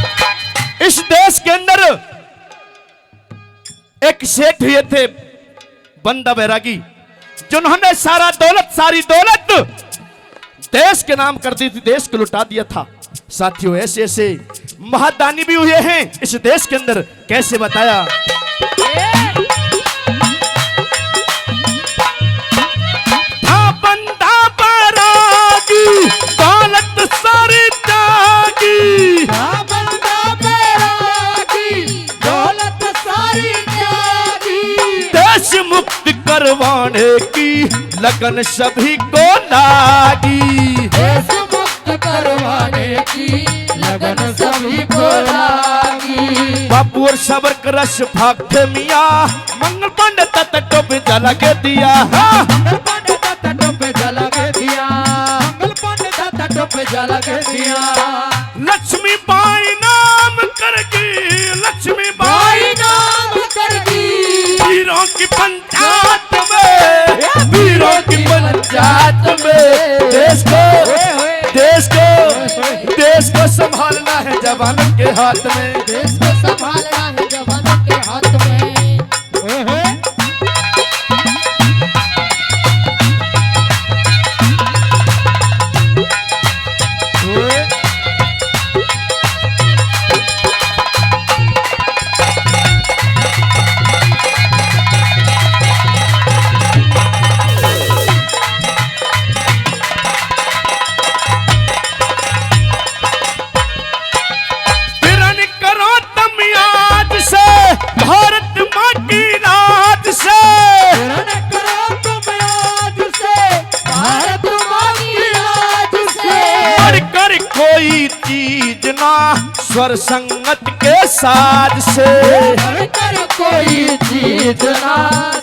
इस देश के अंदर एक सेठ हुए थे बंदा बैरागी, जिन्होंने सारी दौलत देश के नाम कर दी थी, देश को लुटा दिया था। साथियों ऐसे ऐसे महादानी भी हुए हैं इस देश के अंदर, कैसे बताया। था बंदा बैरागी दौलत सारी त्यागी, बंदा बैरागी दौलत सारी त्यागी। देश मुक्त करवाने की लगन सभी को लागी, देश मुक्त करवाने की लगन सभी को लागी। बापू और सावरकर रस भागते मियाँ, मंगल पांडे तत्त टोपी जला के दिया। मंगल पांडे तत्त टोपी जला के दिया, मंगल पांडे तत्त टोपी जला के दिया। लक्ष्मी बाई नाम करगी, लक्ष्मी बाई नाम करगी, वीरों की पंचायत में, वीरों की पंचायत में। देश को संभालना है जवानों के हाथ में, देश को संभालना है जवानों के हाथ में। चीज ना स्वर संगत के साज से, कर कोई चीज ना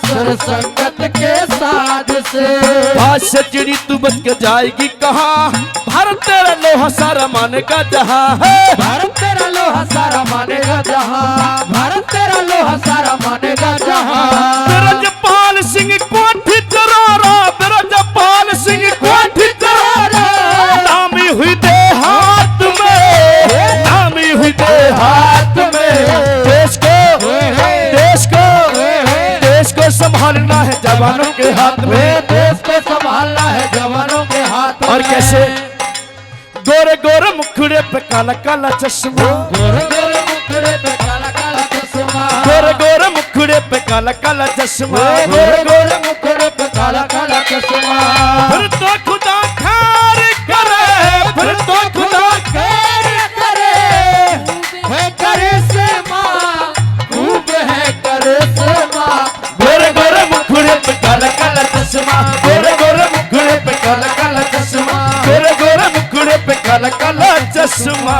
स्वर संगत के साज से। बात से चिड़ी तू बच के जाएगी कहाँ, भारत तेरा लोहा सारा मानेगा जहाँ है, भारत तेरा लोहा सारा मानेगा जहाँ, भारत तेरा लोहा सारा मानेगा जहाँ। ब्रजपाल सिंह कोठी चरारा, ब्रजपाल सिंह कोठी चरारा, नामी हुई दे हाथ में, नामी हुई दे हाथ में। देश को संभालना है जवानों के हाथ में, देश को संभालना है जवानों के हाथ में। और कैसे गोरे गोरे मुखड़े पे काला काला चश्मा, गोरे गोरे मुखड़े पे काला काला चश्मा, गोरे गोरे मुखड़े पे काला काला चश्मा, गोरे गोरे मुखड़े पे काला काला चश्मा। फिर तो खुदा खैर करे, फिर तो खुदा खैर करे, है करे से माँ, खूब है करे से माँ। गोरे गोरे मुखड़े पे काला काला चश्मा, गोरे गोरे मुखड़े पे काला काला चश्मा, गोरे गोरे मुखड़े पे काला काला चश्मा।